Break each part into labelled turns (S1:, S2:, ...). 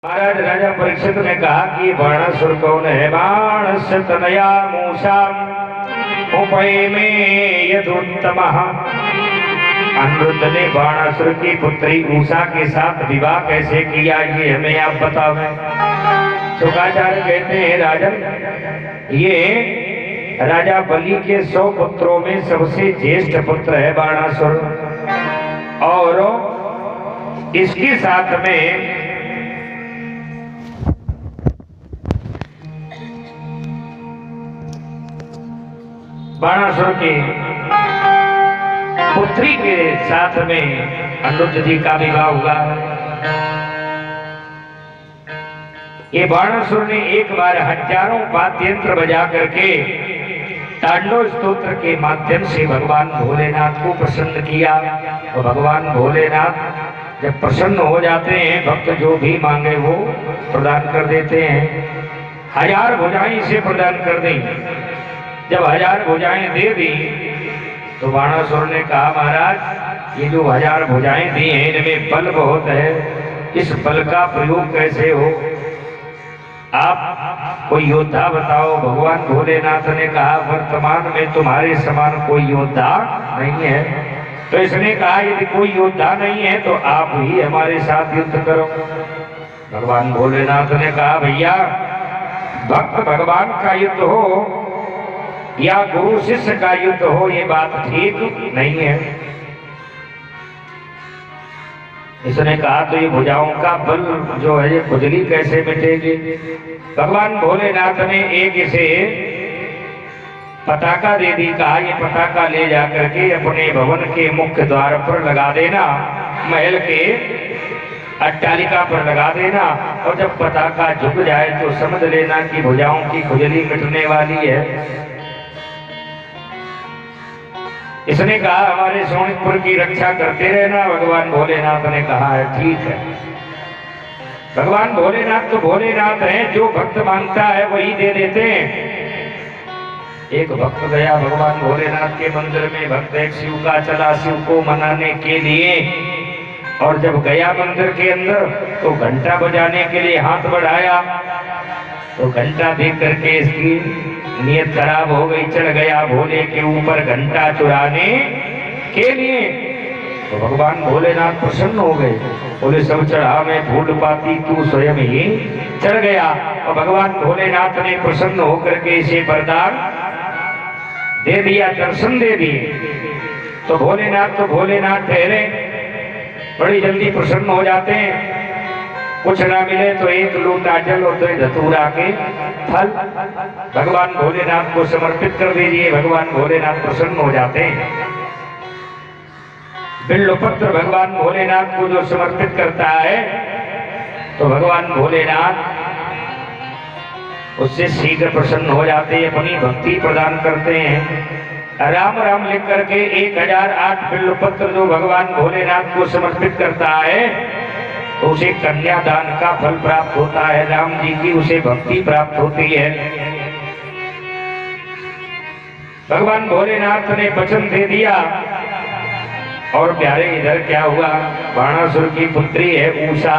S1: महाराज राजा परीक्षित ने कहा कि बाणासुर कौन है? बाणस्य तनया मूषा उपैमे यदुत्तमः। अनिरुद्ध ने बाणासुर की पुत्री उषा के साथ विवाह कैसे किया, ये हमें आप बतावें। शुक्राचार्य कहते हैं राजन, ये राजा बलि के 100 पुत्रों में सबसे ज्येष्ठ पुत्र है बाणासुर, और इसके साथ में बाणासुर की पुत्री के साथ में अनिरुद्ध जी का विवाह हुआ। ये बाणासुर ने एक बार हजारों वाद्ययंत्र बजा करके तांडव स्तोत्र के माध्यम से भगवान भोलेनाथ को प्रसन्न किया। तो भगवान भोलेनाथ जब प्रसन्न हो जाते हैं, भक्त जो भी मांगे वो प्रदान कर देते हैं। 1000 भुजाएं इसे प्रदान कर दी। जब 1000 भुजाएं दे दी तो बाणासुर ने कहा, महाराज ये जो 1000 भुजाएं दी हैं इनमें बल बहुत है, इस बल का प्रयोग कैसे हो? आप कोई योद्धा बताओ। भगवान भोलेनाथ ने कहा, वर्तमान में तुम्हारे समान कोई योद्धा नहीं है। तो इसने कहा, यदि कोई योद्धा नहीं है तो आप ही हमारे साथ युद्ध करो। भगवान भोलेनाथ ने कहा, भैया भक्त भगवान का युद्ध हो या गुरु शिष्य का युद्ध हो, ये बात ठीक नहीं है। इसने कहा, तो ये भुजाओं का बल जो है ये खुजली कैसे मिटेगी? भगवान भोलेनाथ ने एक इसे पताका दे दी। कहा, ये पताका ले जाकर के अपने भवन के मुख्य द्वार पर लगा देना, महल के अट्टालिका पर लगा देना, और जब पताका झुक जाए तो समझ लेना कि भुजाओं की खुजली मिटने वाली है। इसने कहा, हमारे सोनितपुर की रक्षा करते रहना। भगवान भोलेनाथ ने कहा है, ठीक है। भगवान भोलेनाथ तो भोलेनाथ हैं, जो भक्त मांगता है वही दे देते हैं। एक भक्त गया भगवान भोलेनाथ के मंदिर में। भक्त एक शिव का चला शिव को मनाने के लिए, और जब गया मंदिर के अंदर तो घंटा बजाने के लिए हाथ बढ़ाया तो घंटा देख करके इसकी नियत खराब हो गई। चढ़ गया भोले के ऊपर घंटा चुराने के लिए। तो भगवान भोलेनाथ प्रसन्न हो गए। बोले, सब चढ़ा मैं फूल पाती, तू स्वयं ही चढ़ गया। और भगवान भोलेनाथ ने प्रसन्न होकर के इसे वरदान दे दिया, दर्शन दे दिए। तो भोलेनाथ ठहरे, बड़ी जल्दी प्रसन्न हो जाते हैं। कुछ ना मिले तो एक लोटा जल और 2 धतूरा के फल भगवान भोलेनाथ को समर्पित कर दीजिए। भगवान भोलेनाथ प्रसन्न हो जाते हैं। बिल्वपत्र भगवान भोलेनाथ को जो समर्पित करता है तो भगवान भोलेनाथ उससे शीघ्र प्रसन्न हो जाते हैं, अपनी भक्ति प्रदान करते हैं। राम राम लिख करके 1008 बिल्वपत्र जो भगवान भोलेनाथ को समर्पित करता है तो उसे कन्यादान का फल प्राप्त होता है। राम जी की उसे भक्ति प्राप्त होती है। भगवान भोलेनाथ ने वचन दे दिया। और प्यारे इधर क्या हुआ, बाणासुर की पुत्री है उषा।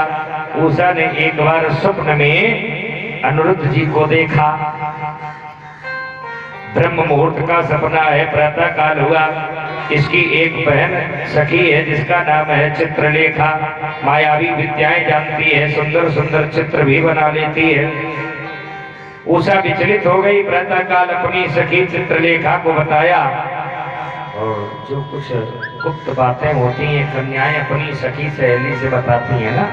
S1: उषा ने एक बार स्वप्न में अनिरुद्ध जी को देखा। ब्रह्म मुहूर्त का सपना है, प्रातः काल हुआ। इसकी एक बहन सखी है जिसका नाम है चित्रलेखा। मायावी विद्याएं जानती है, सुंदर सुंदर चित्र भी बना लेती है। उषा विचलित हो गई। प्रातः काल अपनी सखी चित्रलेखा को बताया, और जो कुछ गुप्त बातें होती हैं कन्याएं अपनी सखी सहेली से बताती हैं ना,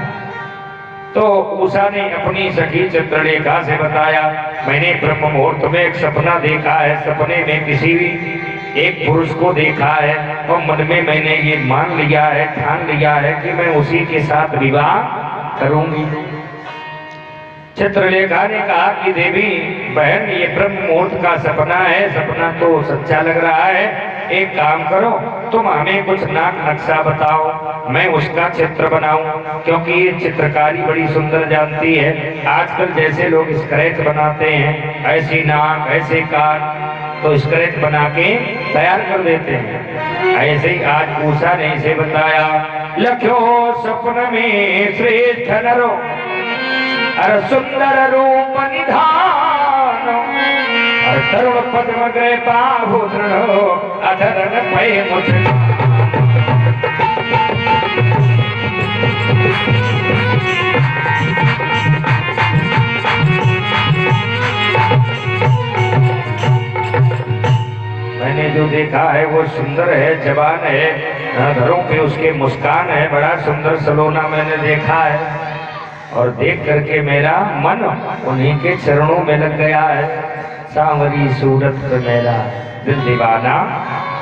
S1: तो उषा ने अपनी सखी चित्रलेखा से बताया, मैंने ब्रह्म मुहूर्त में एक सपना देखा है। सपने में किसी एक पुरुष को देखा है और मन में मैंने ये मान लिया है, ठान लिया है कि मैं उसी के साथ विवाह करूंगी। चित्रलेखा ने कहा कि देवी बहन, ये ब्रह्म मुहूर्त का सपना है, सपना तो सच्चा लग रहा है। एक काम करो, तुम हमें कुछ नाक नक्शा बताओ, मैं उसका चित्र बनाऊं, क्योंकि ये चित्रकारी बड़ी सुंदर जानती है। आजकल जैसे लोग स्केच बनाते हैं, ऐसी नाक ऐसे कान, तो स्केच बना के तैयार कर देते हैं। ऐसे ही आज उषा ने इसे बताया, लख्यो सपन में श्रेष्ठ नरो अर सुंदर रूप निधान, अर तरुण पद्म ग्रह बाहु दृढ़, अधर पय मुझ। मैंने जो देखा है वो सुंदर है, जवान है, घरों पे उसके मुस्कान है, बड़ा सुंदर सलोना मैंने देखा है। और देख करके मेरा मन उन्हीं के चरणों में लग गया है। सांवरी सूरत पे मेरा दिल दीवाना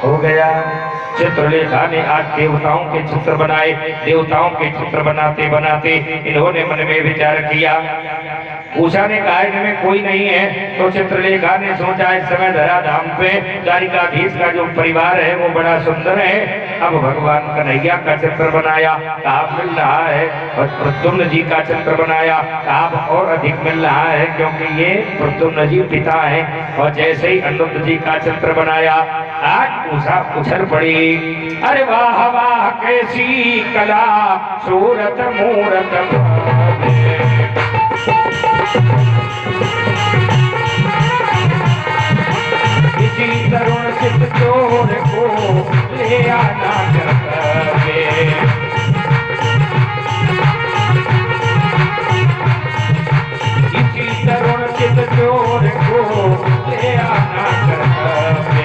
S1: हो गया। चित्रलेखा ने आज देवताओं के चित्र बनाए। देवताओं के चित्र बनाते बनाते इन्होंने मन में विचार किया। उषा ने कहा कि में कोई नहीं है, तो चित्रलेखा ने सोचा इस समय धरा धाम पे द्वारिकाधीश का जो परिवार है वो बड़ा सुंदर है। अब भगवान कन्हैया का चित्र बनाया, आप मिल रहा है, और प्रद्युम्न जी का चित्र बनाया, आप और अधिक मिल रहा है, क्योंकि ये प्रद्युम्न जी पिता है। और जैसे ही अनिरुद्ध जी का चित्र बनाया, आज उषा उछल पड़ी। अरे वाह वाह कैसी कला सूरत मूरत, किसी तरुण चित चोर को ले आना कर्तव्य, किसी तरुण चित चोर को ले आना कर्तव्य।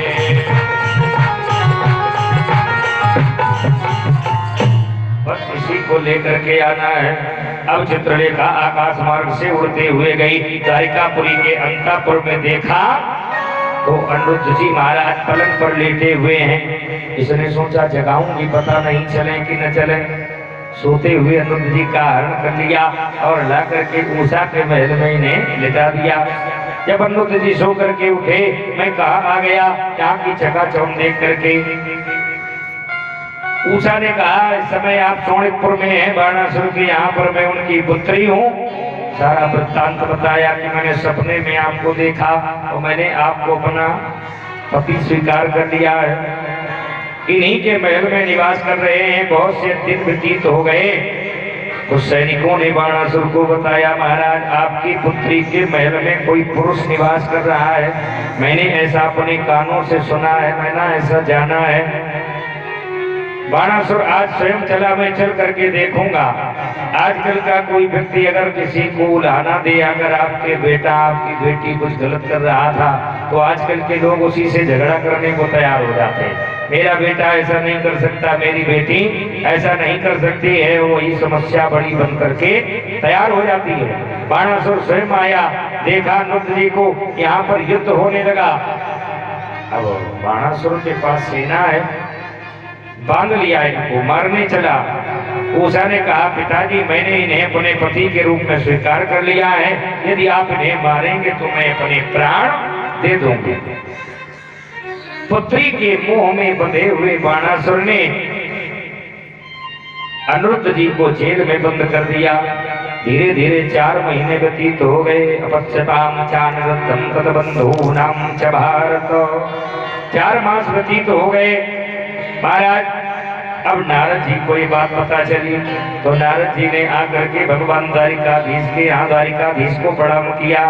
S1: बस इसी को लेकर के आना है। अब चित्रलेखा आकाश मार्ग से उड़ते हुए गई। द्वारिकापुरी के अंतापुर में देखा तो अनिरुद्ध जी महाराज पलंग पर लेटे हुए हैं। इसने सोचा जगाऊंगी पता नहीं चले कि न चले। सोते हुए अनिरुद्ध जी का हरण कर लिया और ला करके उषा के महल में इन्हें लिटा दिया। जब अनिरुद्ध जी सो करके उठे, मैं कहाँ आ गया, यहाँ की चकाचौंध देख करके उषा ने कहा इस समय आप शोणितपुर में हैं, बाणासुर के यहाँ पर मैं उनकी पुत्री हूँ। सारा वृत्तांत बताया कि मैंने सपने में आपको देखा और मैंने आपको अपना पति स्वीकार कर लिया है। इन्हीं के महल में निवास कर रहे हैं। बहुत से दिन व्यतीत हो गए। उस सैनिकों ने बाणासुर को बताया महाराज आपकी पुत्री के महल में कोई पुरुष निवास कर रहा है। मैंने ऐसा अपने कानों से सुना है, मैंने ऐसा जाना है। बाणासुर आज स्वयं चला, मैं चल करके देखूंगा। आजकल का कोई व्यक्ति अगर किसी को उलाहना दे, अगर आपके बेटा आपकी बेटी कुछ गलत कर रहा था तो आजकल के लोग उसी से झगड़ा करने को तैयार हो जाते हैं। मेरा बेटा ऐसा नहीं कर सकता, मेरी बेटी ऐसा नहीं कर सकती है, वही समस्या बड़ी बन करके तैयार हो जाती है। बाणासुर स्वयं आया, देखा अनिरुद्ध जी को, यहाँ पर युद्ध होने लगा। अब बाणासुर के पास सेना है, बांध लिया, इनको मारने चला। उषा ने कहा पिताजी मैंने इन्हें अपने पति के रूप में स्वीकार कर लिया है, यदि आप इन्हें मारेंगे तो मैं अपने प्राण दे दूंगी। पुत्री के मुंह में बंधे हुए बाणासुर ने अनिरुद्ध जी को जेल में बंद कर दिया। धीरे धीरे 4 महीने व्यतीत हो गए। अपत्यताम चानरतम तद्बंधूनाम च भारत, 4 मास व्यतीत हो गए। महाराज अब नारद जी को ये बात पता चली तो नारद जी ने आकर के भगवान द्वारिकाधीश के यहाँ द्वारिकाधीश को प्रणाम किया।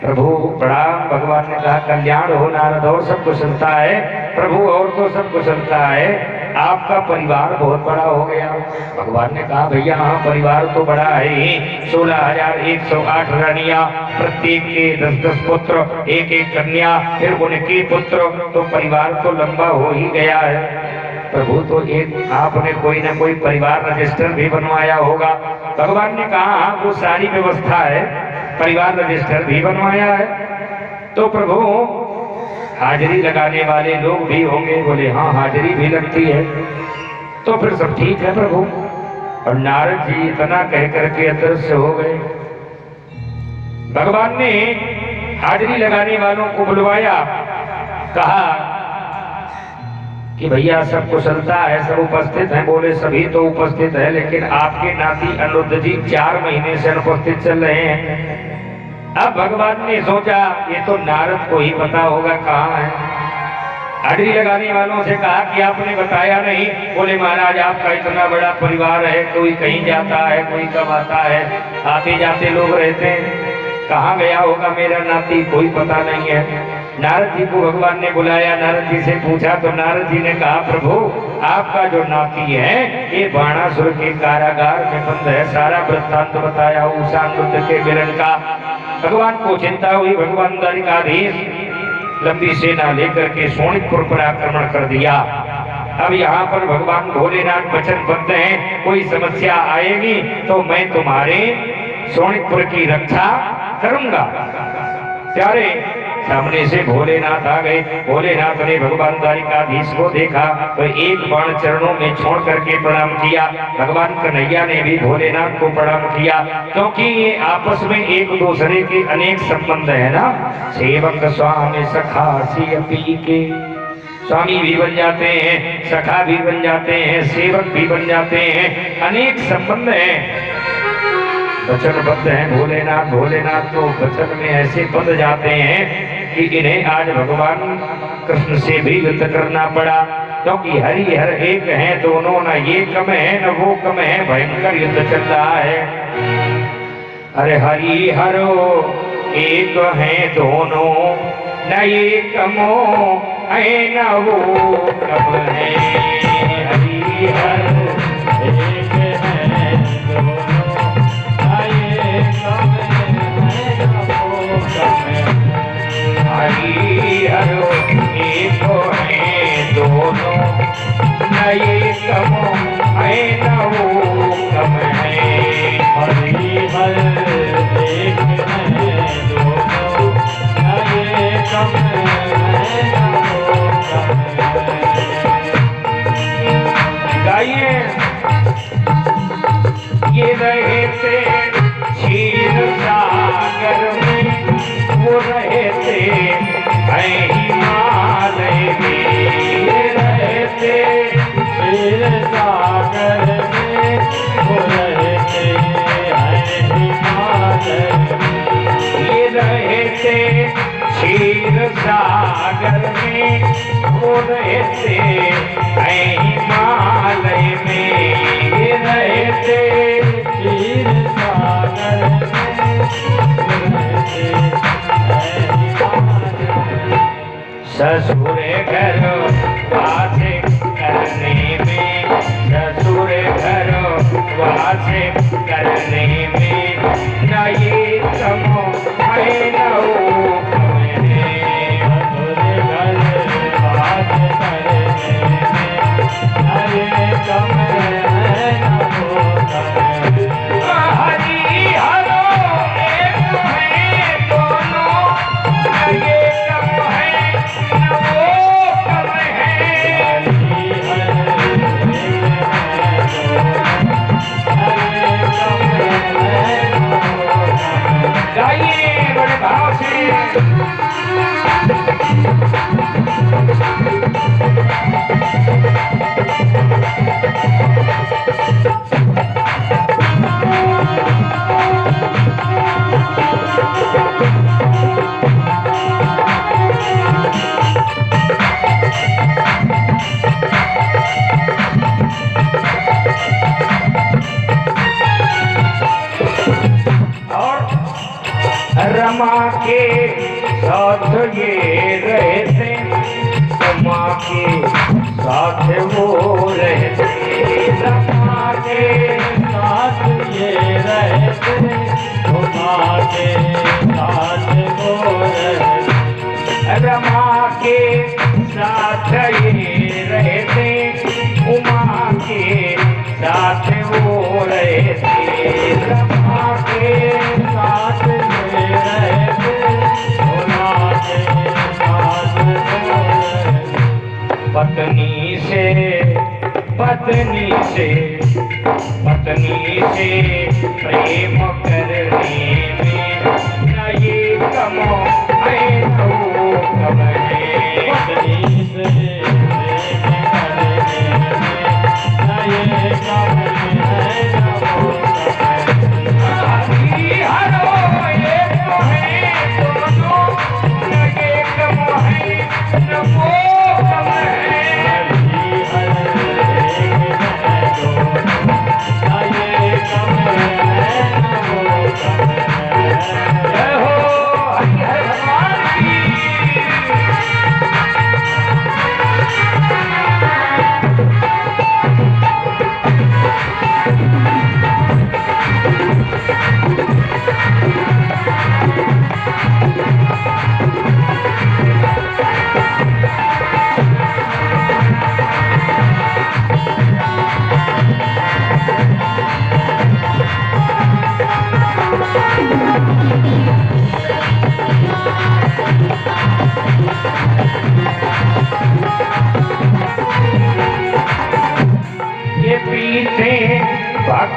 S1: प्रभु प्रणाम। भगवान ने कहा कल्याण हो नारद, और सब कुशलता है प्रभु, और तो सब कुशलता है, आपका परिवार बहुत बड़ा हो गया। भगवान ने कहा भैया हाँ परिवार तो बड़ा है ही, 16,108 रानियां, प्रत्येक के 10-10 पुत्र, 1-1 कन्या, फिर उनके पुत्र, तो परिवार तो लंबा हो ही गया है। प्रभु तो एक आपने कोई ना कोई परिवार रजिस्टर भी बनवाया होगा। भगवान ने कहा हाँ वो सारी व्यवस्था है, परिवार रजिस्टर भी बनवाया है। तो प्रभु हाजिरी लगाने वाले लोग भी होंगे? बोले हाँ हाजिरी भी लगती है। तो फिर सब ठीक है प्रभु। और नारद जी इतना कह करके अदृश्य हो गए। भगवान ने हाजिरी लगाने वालों को बुलवाया, कहा कि भैया सब कुशलता है, सब उपस्थित हैं। बोले सभी तो उपस्थित है, लेकिन आपके नाती अनिरुद्ध जी 4 महीने से अनुपस्थित चल रहे हैं। अब भगवान ने सोचा ये तो नारद को ही पता होगा कहाँ है। अड़ी लगाने वालों से कहा कि आपने बताया नहीं। बोले महाराज आपका इतना बड़ा परिवार है, कोई कहीं जाता है, कोई कब आता है, आते जाते लोग रहते हैं, कहाँ गया होगा मेरा नाती, कोई पता नहीं है। नारद जी को भगवान ने बुलाया, नारद जी से पूछा तो नारद जी ने कहा प्रभु आपका जो नाती है ये बाणासुर के कारागार में बंद है। सारा वृत्तांत बताया उषा नृत्य के मिलन का। भगवान को चिंता हुई, भगवान द्वारिकाधीश लंबी सेना लेकर के सोनितपुर पर आक्रमण कर दिया। अब यहाँ पर भगवान भोलेनाथ वचनबद्ध हैं, कोई समस्या आएगी तो मैं तुम्हारे सोनितपुर की रक्षा करूंगा। प्यारे सामने से भोलेनाथ आ गए। भोलेनाथ ने भगवान द्वारिकाधीश को देखा तो एक बाण चरणों में छोड़ करके प्रणाम किया। भगवान कन्हैया ने भी भोलेनाथ को प्रणाम किया, क्योंकि ये आपस में एक दूसरे के अनेक संबंध है ना। सेवक स्वामी सखा सियपी के, स्वामी भी बन जाते हैं, सखा भी बन जाते हैं, सेवक भी बन जाते हैं, अनेक संबंध हैं। वचनबद्ध हैं भोलेनाथ। भोलेनाथ तो वचन में ऐसे बंध जाते हैं कि इन्हें आज भगवान कृष्ण से भी युद्ध करना पड़ा, क्योंकि हरि हर एक हैं दोनों, न ये कम है न वो कम है, भयंकर युद्ध चल रहा है। अरे हरि हरो एक हैं दोनों, न ये कमो है न वो कम है। हरि हर एक हैं दोनों, हरि हरो एक है दोनों, न ये कम है न वो कम है। हरि हर एक है दोनों, न ये कम है न वो कम है। गाइए ये रहे थे क्षीर सागर में, वो रहे थे हिमालय में। ये रहे थे क्षीर सागर में, वो रहे थे हिमालय में। ये रहे थे क्षीर सागर में, वो रहे थे हिमालय में। ये रहे थे क्षीर सागर ससुर घर वास करने में, ससुर घर वास करने में, न ये कम है न वो कम है। ससुर घर वास करने में, न ये कम है न वो कम है। हरि हरो एक है दोनों, न ये कम है न वो कम है। गाइए बड़े भाव से। रमा के साथ ये रहते, रमा के साथ वो रहते, रमा के साथ ये रहते, रमा के साथ वो रहते। रमा के साथ ये रहते, उमा के साथ वो रहते। रमा के साथ पत्नी से पत्नी से पत्नी से प्रेम करने में, न ये कम है न वो कम है। पत्नी से प्रेम करने में, न ये कम है न वो कम है। हरि हरो एक है दोनों, न ये कम है न वो कम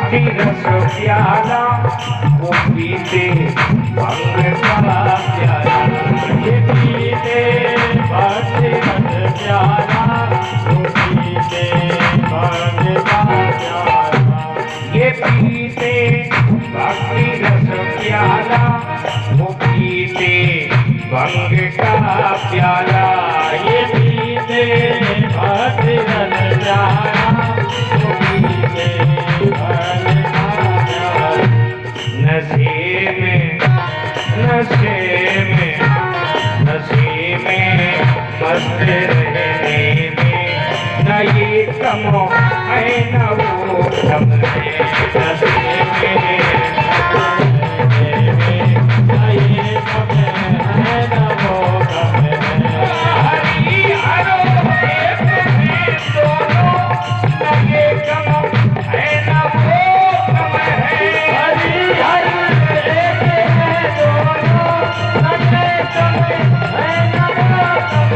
S1: भक्ति रस प्याला वो पीते भंग का प्याला।
S2: ये पीते भक्ति रस प्याला वो पीते भंग का प्याला।
S1: ये पीते भक्ति रस प्याला वो पीते भंग का प्याला।
S2: ये पीते भक्ति रस प्याला वो पीते भंग का प्याला।
S1: नशे में नशे में नशे में मस्त रहने में न ये कम है न वो कम है। नशे में हरि हरो एक है दोनों न ये कम है न वो कम है।
S2: हरि हरि एक है दोनों न ये कम है न वो कम है।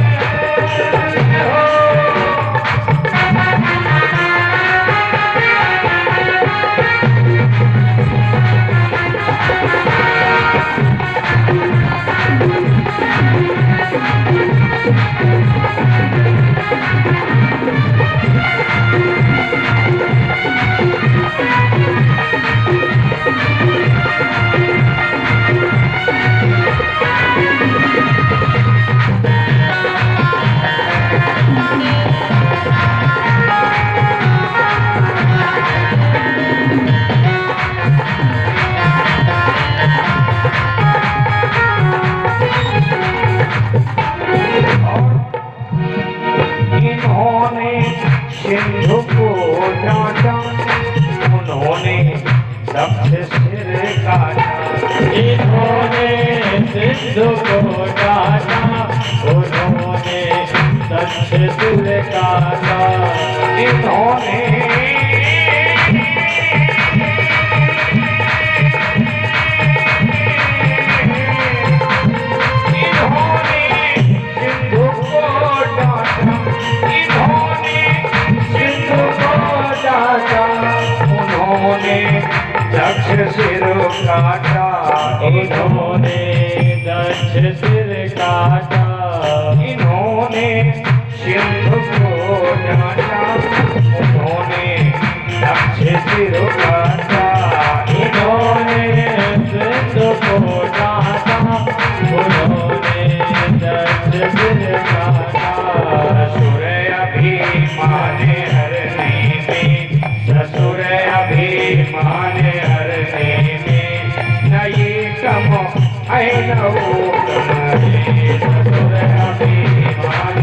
S1: इन्होंने सिंधु को डांटा उन्होंने दक्ष सिर काटा।
S2: इन्होंने सिंधु को डांटा उन्होंने दक्ष सिर काटा।
S1: इन्होंने सिंधु को डांटा इन्होंने सिंधु को डांटा उन्होंने दक्ष सिर काटा।
S2: इन्होंने दक्ष सिर काटा।
S1: इन्होंने सिंधु को डांटा उन्होंने दक्ष सिर काटा।
S2: इन्होंने सिंधु को डांटा उन्होंने दक्ष सिर काटा।
S1: ससुर अभिमान हरने में ससुर अभिमान हरने में न ये कम है न वो कम है। ससुर अभिमान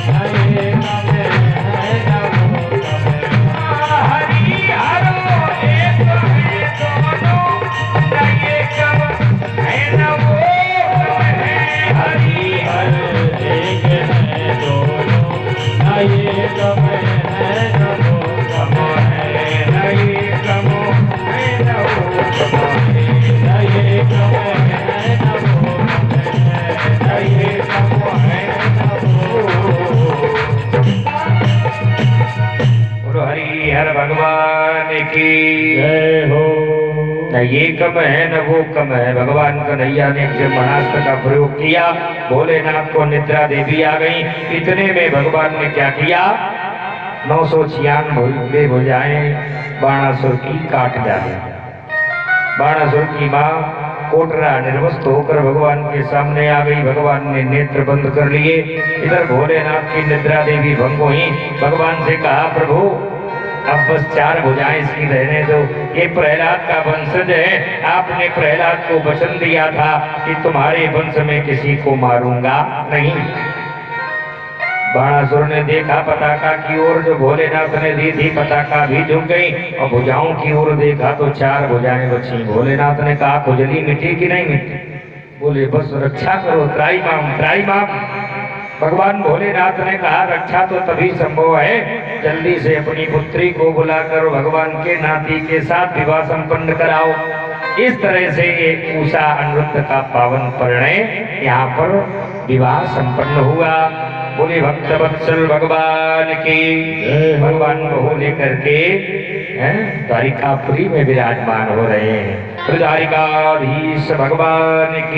S1: हरने में
S2: न ये कम है न वो कम है।
S1: हरि हरो एक है दोनों न ये कम है न वो कम है। हरि
S2: हर एक है दोनों न ये कम है न वो कम है।
S1: न ये कम है न वो कम है।
S2: न ये कम है न वो कम है।
S1: न ये कम है न वो। बोलो हरि हर भगवान की
S2: जय हो।
S1: न ये कम है न वो कम है। भगवान कन्हैया ने ब्रह्मास्त्र का प्रयोग किया। भोलेनाथ को निद्रा देवी आ गई। इतने में भगवान ने क्या किया 996 भुजाएं बाणासुर की काट डाली। बाणासुर की मां कोटरा निर्वस्त होकर भगवान के सामने आ गई। भगवान ने नेत्र बंद कर लिए। इधर भोलेनाथ की निद्रा देवी भंग हुई। भगवान से कहा प्रभु अब बस 4 भुजाएं इसकी रहने दो। ये प्रहलाद का वंशज है। आपने प्रहलाद को वचन दिया था कि तुम्हारे वंश में किसी को मारूंगा नहीं। बाणासुर ने देखा पताका की ओर जो भोलेनाथ ने दी थी, पताका भी झुक गई और भुजाओं की ओर देखा तो 4 भुजाएं बची। भोलेनाथ ने कहा खुजली मिटी कि नहीं मिटी? बोले बस रक्षा करो, त्राई माम। भगवान भोलेनाथ ने कहा रक्षा तो तभी संभव है जल्दी से अपनी पुत्री को बुलाकर भगवान के नाती के साथ विवाह संपन्न कराओ। इस तरह से ये उषा अनिरुद्ध का पावन परिणय यहाँ पर विवाह संपन्न हुआ। बोले भक्त वत्सल भगवान की। भगवान को लेकर के द्वारिकापुरी में विराजमान हो रहे हैं। द्वारिकाधीश भगवान की